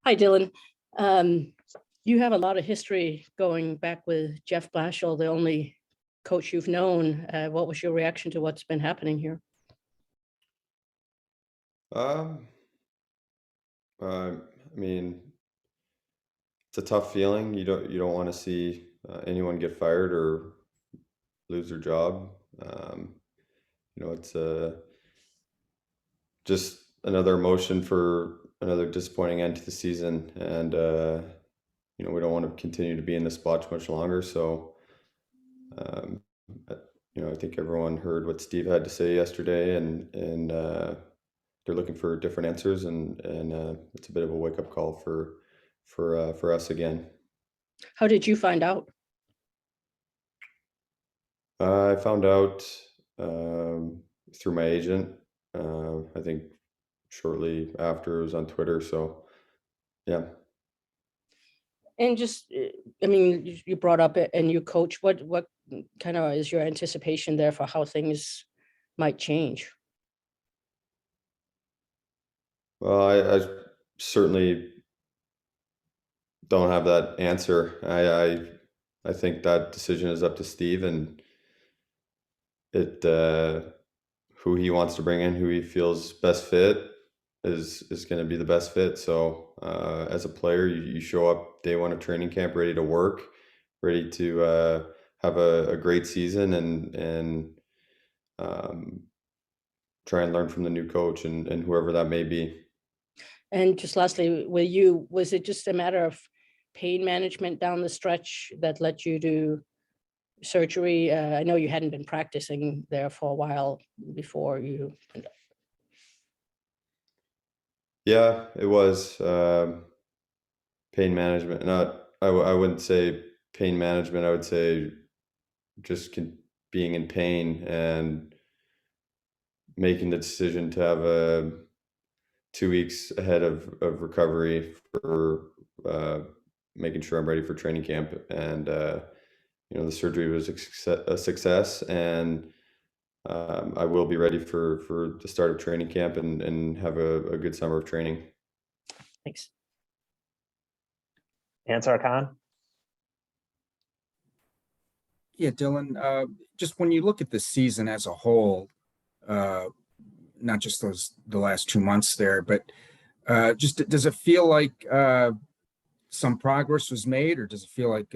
Hi, Dylan. Um, you have a lot of history going back with Jeff Blashill, the only coach you've known. What was your reaction to what's been happening here? Um, I mean, it's a tough feeling. You don't want to see anyone get fired or lose their job. It's just another emotion for another disappointing end to the season, and we don't want to continue to be in this spot much longer. So, um, I- I think everyone heard what Steve had to say yesterday, and they're looking for different answers, and it's a bit of a wake up call for us again. How did you find out? I found out through my agent. I think shortly after it was on Twitter. So yeah, And just, I mean, you brought up a new coach. What kind of is your anticipation there for how things might change? well, I certainly don't have that answer. I think that decision is up to Steve, and it who he wants to bring in, who he feels best fit is going to be the best fit. So as a player, you show up day one of training camp ready to work, ready to have a great season, and um, try and learn from the new coach and whoever that may be. And just lastly, with you, was it just a matter of pain management down the stretch that led you to surgery? I know you hadn't been practicing there for a while before you. Yeah, it was pain management. Not I wouldn't say pain management. I would say just being in pain and making the decision to have a 2 weeks ahead of recovery for making sure I'm ready for training camp. And the surgery was a success, and I will be ready for the start of training camp and have a good summer of training. Thanks. Answer Khan. Yeah, Dylan, just when you look at the season as a whole, uh, not just the last 2 months there, but just does it feel like some progress was made, or does it feel like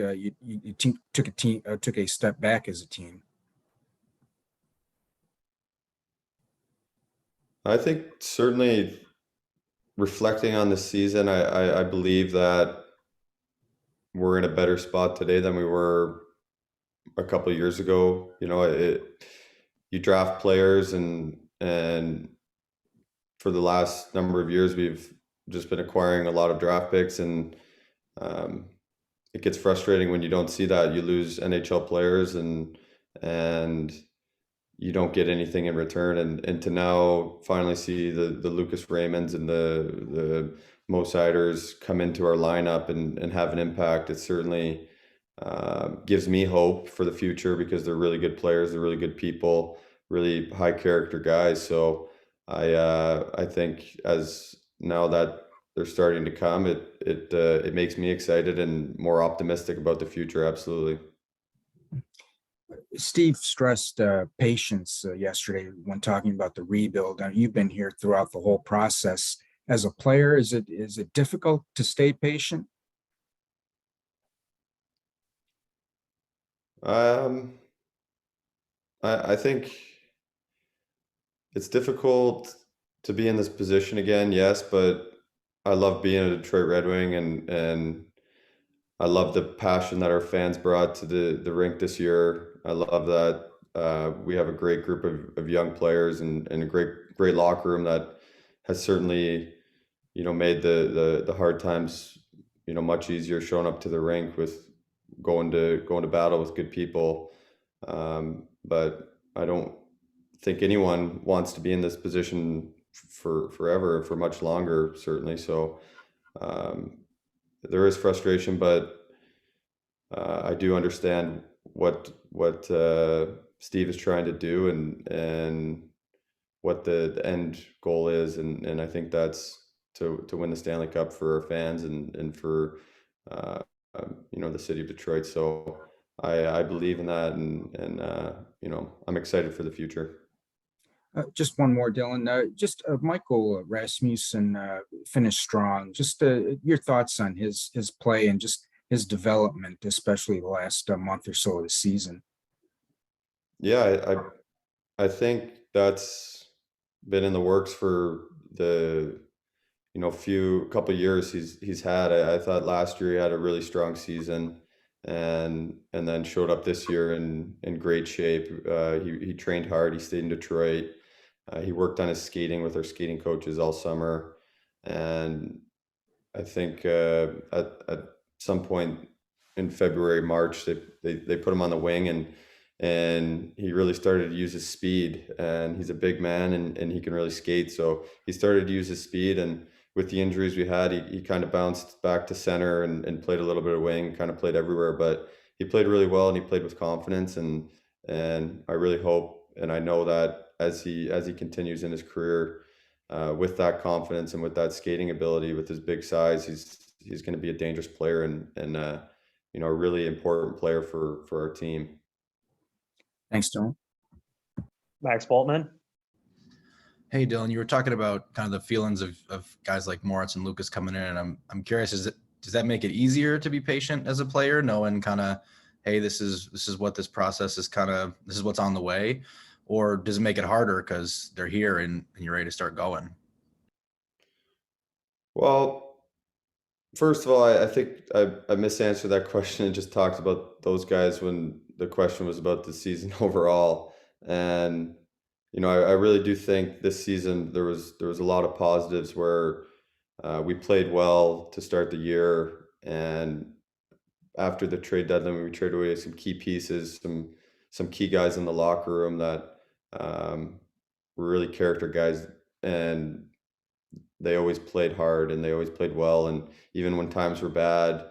took a step back as a team? I think certainly reflecting on the season, I believe that we're in a better spot today than we were a couple of years ago. You draft players, and for the last number of years, we've just been acquiring a lot of draft picks, and um, it gets frustrating when you don't see that. You lose NHL players, and you don't get anything in return. And to now finally see the Lucas Raymonds and the Mo Siders come into our lineup and have an impact, it certainly gives me hope for the future, because they're really good players, they're really good people, really high character guys. So I think as now that they're starting to come, it makes me excited and more optimistic about the future. Absolutely. Steve stressed patience yesterday when talking about the rebuild. Now, you've been here throughout the whole process. As a player, is it difficult to stay patient? Um, I think it's difficult to be in this position again, yes, but I love being a Detroit Red Wing, and I love the passion that our fans brought to the rink this year. I love that we have a great group of young players, and a great locker room that has certainly made the hard times much easier, showing up to the rink with going to battle with good people. But I don't think anyone wants to be in this position for forever, for much longer, certainly. So um, there is frustration, but I do understand what Steve is trying to do, and what the end goal is, and I think that's to win the Stanley Cup for our fans and for uh, the city of Detroit. So I believe in that, and I'm excited for the future. Just one more, Dylan. Just Michael Rasmussen finished strong. Just your thoughts on his play and just his development, especially the last month or so of the season. Yeah, I think that's been in the works for the few couple years he's had. I thought last year he had a really strong season, and then showed up this year in great shape. He trained hard. He stayed in Detroit. He worked on his skating with our skating coaches all summer, and I think at some point in February, March, they put him on the wing, and he really started to use his speed. And he's a big man, and he can really skate. So he started to use his speed. And with the injuries we had, he kind of bounced back to center and played a little bit of wing, kind of played everywhere. But he played really well, and he played with confidence. And I really hope, and I know that as he continues in his career, with that confidence and with that skating ability, with his big size, he's going to be a dangerous player and a really important player for our team. Thanks, Dylan. Max Boltman. Hey Dylan, you were talking about kind of the feelings of guys like Moritz and Lucas coming in, and I'm curious, does that make it easier to be patient as a player, knowing kind of, hey, this is what this process is, this is what's on the way, or does it make it harder because they're here and you're ready to start going? Well, first of all, I think I misanswered that question and just talked about those guys when the question was about the season overall. And I really do think this season there was a lot of positives where we played well to start the year, and after the trade deadline, we traded away some key pieces, some key guys in the locker room that were really character guys, and they always played hard and they always played well. And even when times were bad,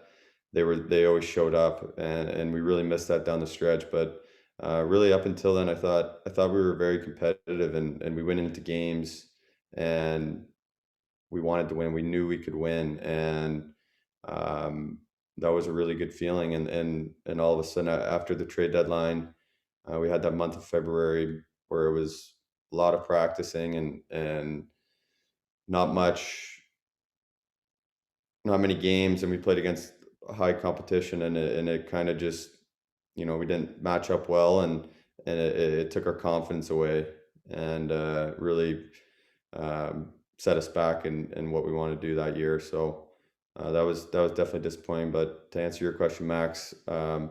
they always showed up, and we really missed that down the stretch. But really up until then, I thought we were very competitive, and we went into games and we wanted to win. We knew we could win, and um, that was a really good feeling. And all of a sudden, after the trade deadline, we had that month of February where it was a lot of practicing and not much, not many games, and we played against high competition, and it kind of just, we didn't match up well, and it took our confidence away, and really set us back in what we want to do that year. So that was definitely disappointing. But to answer your question, Max, I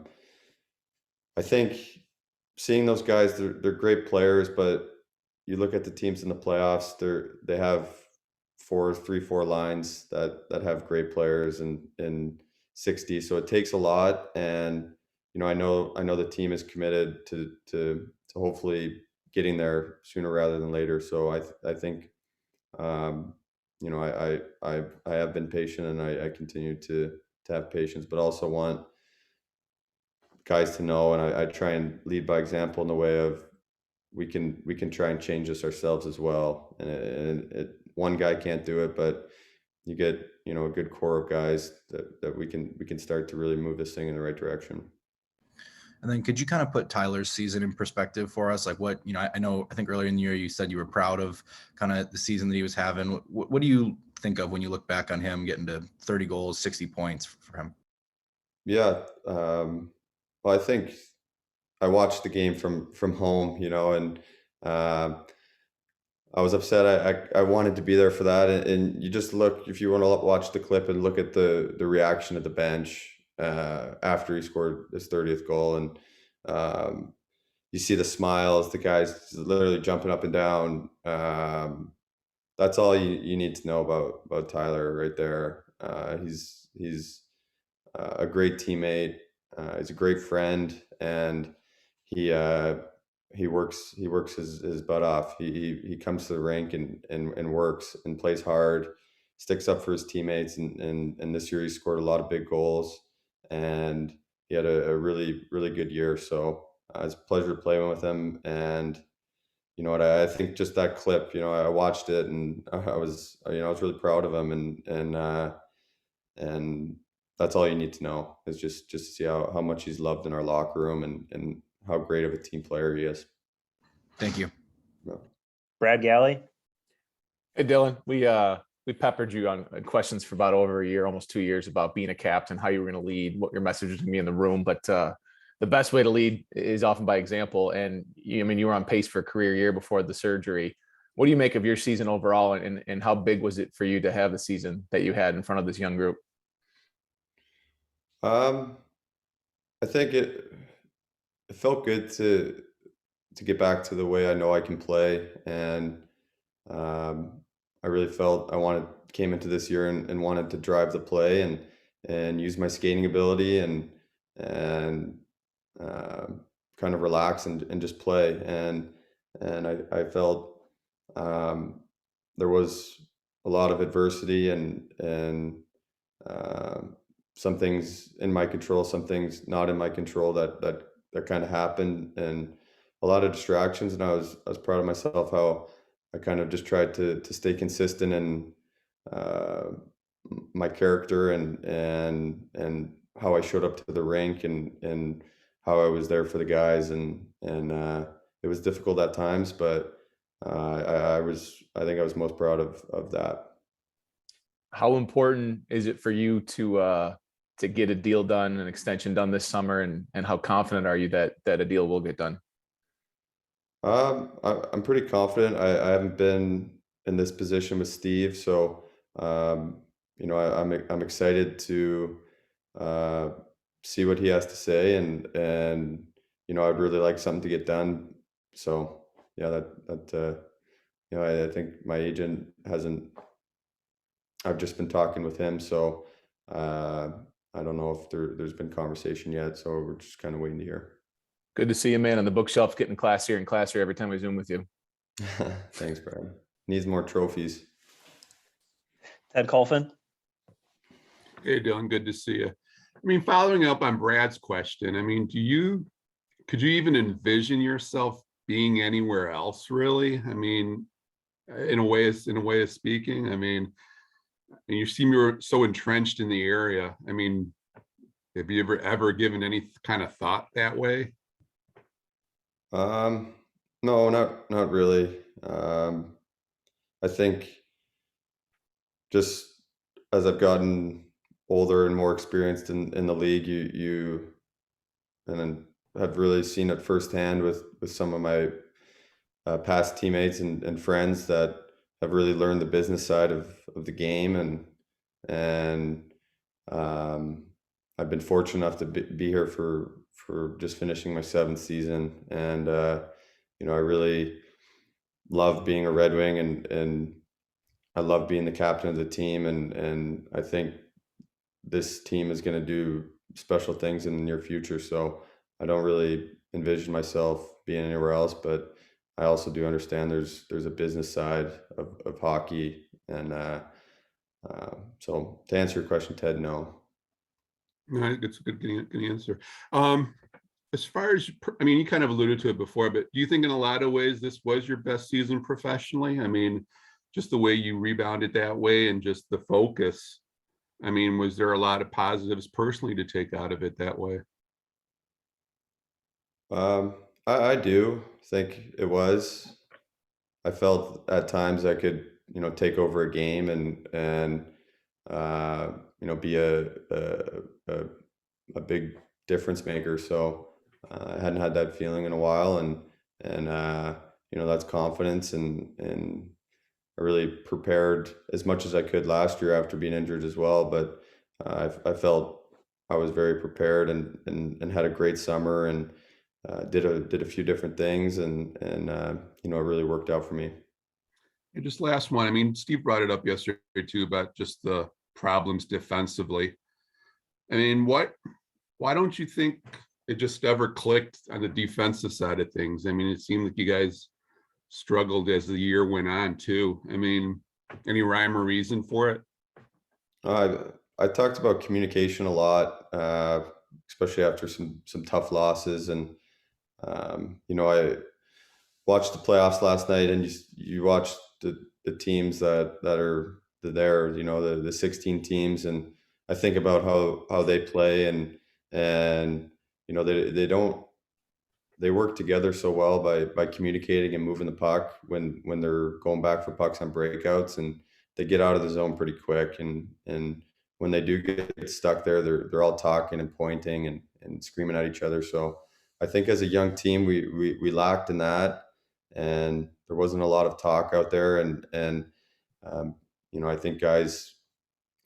think seeing those guys, they're great players, but you look at the teams in the playoffs, they have four lines that have great players in 60. So it takes a lot, and I know the team is committed to hopefully getting there sooner rather than later. So I think I have been patient, and I continue to have patience, but also want guys to know, and I try and lead by example in the way of we can try and change this ourselves as well. And one guy can't do it, but you get a good core of guys that we can start to really move this thing in the right direction. And then could you kind of put Tyler's season in perspective for us? Like what, I think earlier in the year you said you were proud of kind of the season that he was having. What do you think of when you look back on him getting to 30 goals, 60 points for him? Yeah, well, I think I watched the game from home, and um I was upset. I wanted to be there for that, and you just look, if you want to watch the clip and look at the reaction of the bench after he scored his 30th goal, and um, you see the smiles, the guys literally jumping up and down. That's all you need to know about Tyler right there. He's a great teammate. He's a great friend, and he uh, he works his butt off. He comes to the rink and works and plays hard, sticks up for his teammates, and this year he scored a lot of big goals, and he had a really really good year. So it's a pleasure playing with him, and you know what, I think just that clip, you know, I watched it and I was, you know, I was really proud of him, and that's all you need to know is just to see how much he's loved in our locker room, and how great of a team player he is. Thank you. Yeah. Brad Galley. Hey Dylan, we peppered you on questions for about over a year, almost 2 years, about being a captain, how you were going to lead, what your message was going to be in the room. But the best way to lead is often by example. And I mean, you were on pace for a career year before the surgery. What do you make of your season overall, and how big was it for you to have the season that you had in front of this young group? I think it felt good to get back to the way I know I can play, and I really felt came into this year and wanted to drive the play and use my skating ability and kind of relax and just play, and I felt um, there was a lot of adversity and um some things in my control, some things not in my control that kind of happened, and a lot of distractions. And I was proud of myself how I kind of just tried to stay consistent in uh, my character and how I showed up to the rink and how I was there for the guys, and it was difficult at times, but I think I was most proud of that. How important is it for you to get a deal done, an extension done this summer, and how confident are you that a deal will get done? I'm pretty confident. I haven't been in this position with Steve, so you know, I'm excited to uh, see what he has to say, and you know, I'd really like something to get done. So yeah, you know, I think my agent hasn't. I've just been talking with him, so uh, I don't know if there's been conversation yet. So we're just kind of waiting to hear. Good to see you, man, on the bookshelf, getting classier and classier every time we Zoom with you. Thanks, Brad. Needs more trophies. Ted Colfin. Hey, Dylan, good to see you. I mean, following up on Brad's question, I mean, could you even envision yourself being anywhere else, really? I mean, in a way of speaking, I mean, you seem you're so entrenched in the area. I mean, have you ever given any kind of thought that way? Um, no, not really. I think just as I've gotten older and more experienced in the league, you and then have really seen it firsthand with some of my past teammates and friends that have really learned the business side of the game, and um, I've been fortunate enough to be here for just finishing my 7th season, and you know, I really love being a Red Wing, and I love being the captain of the team, and I think this team is going to do special things in the near future. So I don't really envision myself being anywhere else, but I also do understand there's a business side of hockey, and so to answer your question, Ted, no. No, it's a good answer. As far as, I mean, you kind of alluded to it before, but do you think in a lot of ways this was your best season professionally? I mean, just the way you rebounded that way and just the focus. I mean, was there a lot of positives personally to take out of it that way? I do think it was. I felt at times I could, you know, take over a game and you know, be a, a big difference maker. So I hadn't had that feeling in a while, and you know, that's confidence, and I really prepared as much as I could last year after being injured as well. But I felt I was very prepared and had a great summer, and did a few different things, and you know, it really worked out for me. And just last one, I mean, Steve brought it up yesterday too about just the problems defensively. I mean, why don't you think it just ever clicked on the defensive side of things? I mean, it seemed like you guys struggled as the year went on too. I mean, any rhyme or reason for it? I talked about communication a lot, especially after some tough losses, and you know, watched the playoffs last night, and you watch the teams that are there, you know, the 16 teams, and I think about how they play, and you know, they work together so well by communicating and moving the puck when they're going back for pucks on breakouts, and they get out of the zone pretty quick, and when they do get stuck there, they're all talking and pointing and screaming at each other. So I think as a young team, we lacked in that, and there wasn't a lot of talk out there, and you know, I think guys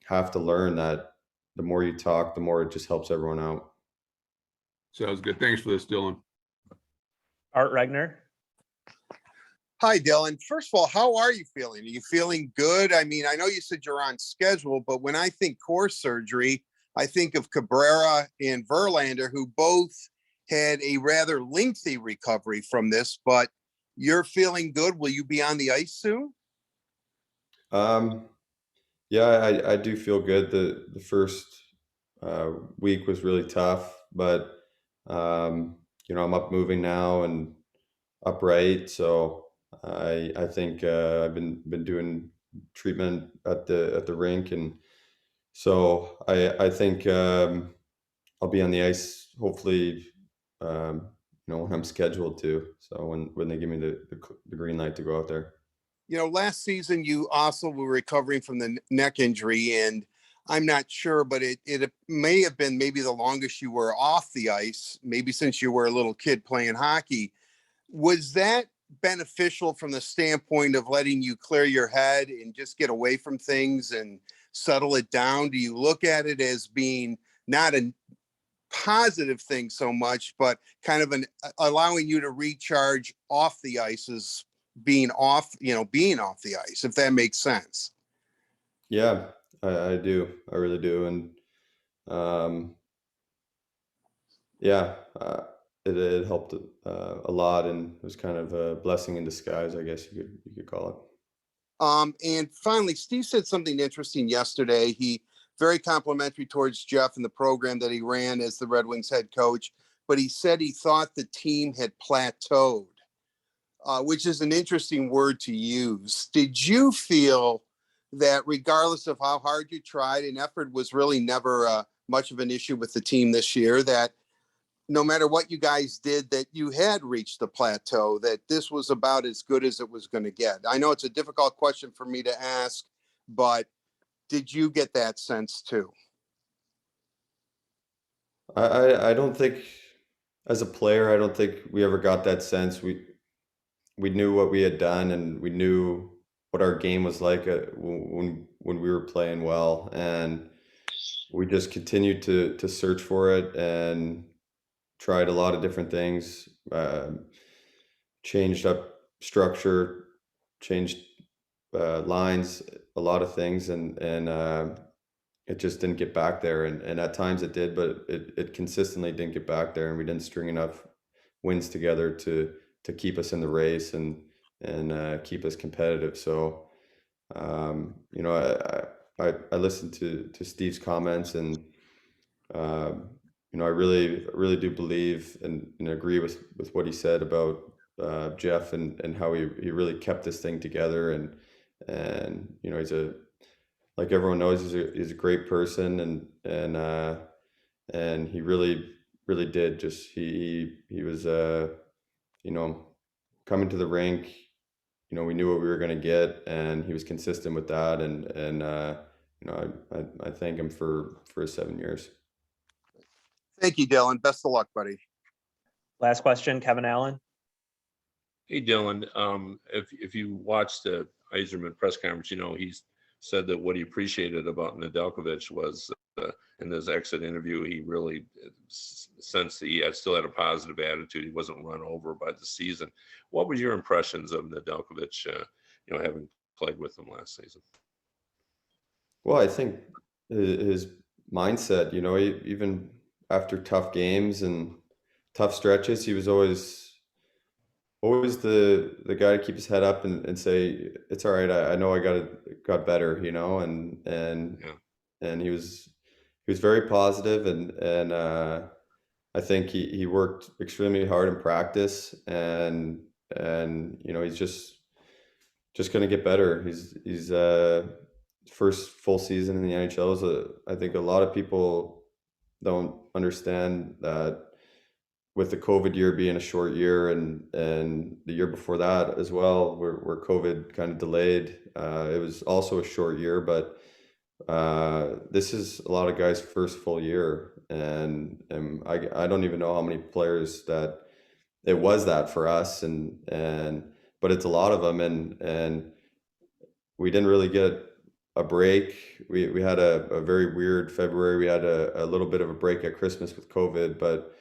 have to learn that the more you talk, the more it just helps everyone out. Sounds good. Thanks for this, Dylan. Art Regner. Hi, Dylan. First of all, how are you feeling? Are you feeling good? I mean, I know you said you're on schedule, but when I think core surgery, I think of Cabrera and Verlander, who both had a rather lengthy recovery from this, but you're feeling good. Will you be on the ice soon? Yeah, I do feel good. The first week was really tough, but you know, I'm up moving now and upright, so I think I've been doing treatment at the rink, and so I think I'll be on the ice hopefully, you know, when I'm scheduled to. So when they give me the green light to go out there. You know, last season you also were recovering from the neck injury, and I'm not sure, but it may have been maybe the longest you were off the ice, maybe since you were a little kid playing hockey. Was that beneficial from the standpoint of letting you clear your head and just get away from things and settle it down? Do you look at it as being not a positive thing so much, but kind of an allowing you to recharge off the ice as being off, being off the ice, if that makes sense? Yeah, I do. I really do. And um, yeah, it helped a lot, and it was kind of a blessing in disguise, I guess you could call it. And finally, Steve said something interesting yesterday. He very complimentary towards Jeff and the program that he ran as the Red Wings head coach, but he said he thought the team had plateaued, which is an interesting word to use. Did you feel that regardless of how hard you tried, and effort was really never much of an issue with the team this year, that no matter what you guys did, that you had reached the plateau, that this was about as good as it was going to get? I know it's a difficult question for me to ask, but did you get that sense too? I don't think, as a player, I don't think we ever got that sense. We knew what we had done, and we knew what our game was like when we were playing well, and we just continued to search for it and tried a lot of different things. Changed up structure, changed lines, a lot of things, and it just didn't get back there. And at times it did, but it consistently didn't get back there, and we didn't string enough wins together to keep us in the race and keep us competitive. So you know, I listened to Steve's comments, and you know, I really do believe and agree with what he said about Jeff and how he really kept this thing together, and you know, like everyone knows, he's a great person, and he really did just he was you know, coming to the rink, you know, we knew what we were going to get, and he was consistent with that, and you know, I thank him for his 7 years. Thank you, Dylan. Best of luck, buddy. Last question, Kevin Allen. Hey, Dylan, if you watched the Yzerman press conference, you know, he's said that what he appreciated about Nedeljkovic was in his exit interview, he really sensed that he still had a positive attitude. He wasn't run over by the season. What were your impressions of Nedeljkovic, you know, having played with him last season? Well, I think his mindset, you know, even after tough games and tough stretches, he was always the guy to keep his head up and say, it's all right. I know I got better, you know, Yeah. and he was very positive, and I think he worked extremely hard in practice, and you know, he's just going to get better. He's first full season in the NHL is I think a lot of people don't understand that with the COVID year being a short year and the year before that as well, where COVID kind of delayed, it was also a short year, but this is a lot of guys' first full year, and I don't even know how many players that it was that for us, but it's a lot of them, and we didn't really get a break. We had a very weird February. We had a little bit of a break at Christmas with COVID, but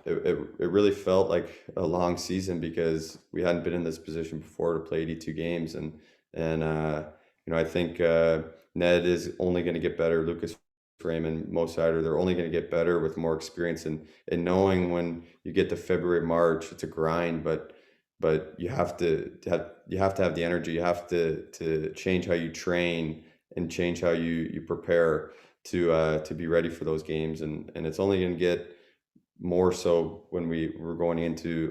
it really felt like a long season because we hadn't been in this position before to play 82 games, and you know, I think Ned is only going to get better. Lucas Raymond, Mo Sider, they're only going to get better with more experience and knowing when you get to February, March, it's a grind, but you have to have the energy. You have to change how you train and change how you prepare to be ready for those games, and it's only going to get more so when we're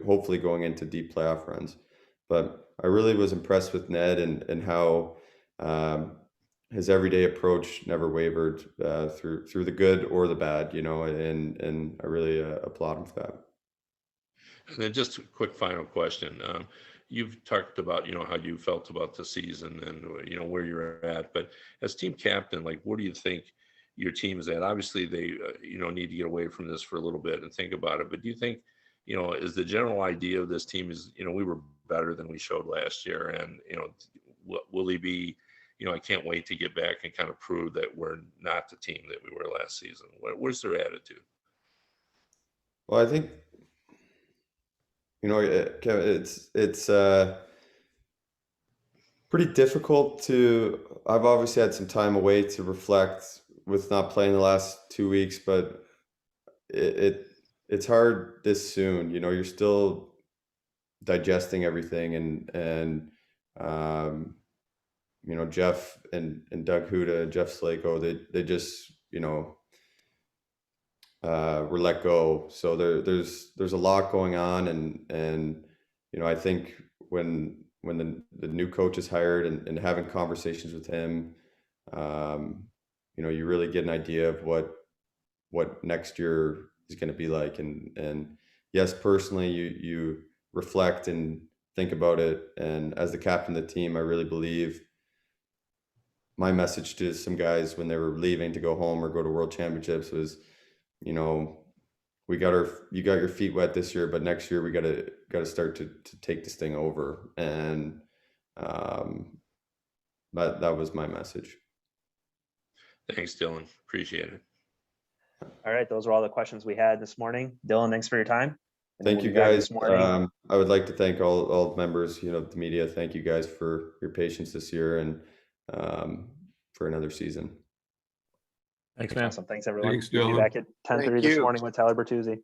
hopefully going into deep playoff runs. But I really was impressed with Ned and how his everyday approach never wavered through the good or the bad, you know, and I really applaud him for that. And then just a quick final question. You've talked about, you know, how you felt about the season and, you know, where you're at, but as team captain, like, where do you think your team is at? Obviously they, you know, need to get away from this for a little bit and think about it. But do you think, you know, is the general idea of this team is, you know, we were better than we showed last year, and, you know, will he be, you know, I can't wait to get back and kind of prove that we're not the team that we were last season. Where's their attitude? Well, I think, you know, Kevin, it's pretty difficult I've obviously had some time away to reflect with not playing the last 2 weeks, but it's hard this soon. You know, you're still digesting everything, and you know, Jeff and Doug Huda and Jeff Slako, they just, you know, were let go. So there's a lot going on, and you know, I think when the new coach is hired and having conversations with him, you know, you really get an idea of what next year is going to be like, and yes, personally, you reflect and think about it, and as the captain of the team, I really believe my message to some guys when they were leaving to go home or go to World Championships was, you know, you got your feet wet this year, but next year we got to start to take this thing over, and that was my message. Thanks, Dylan. Appreciate it. All right, those are all the questions we had this morning. Dylan, thanks for your time. And Thank we'll you, be back guys. this morning. I would like to thank all members, you know, the media. Thank you guys for your patience this year and for another season. Thanks, man. Awesome. Thanks, everyone. Thanks, We'll be Dylan. back at 10:30 Thank this you. morning with Tyler Bertuzzi.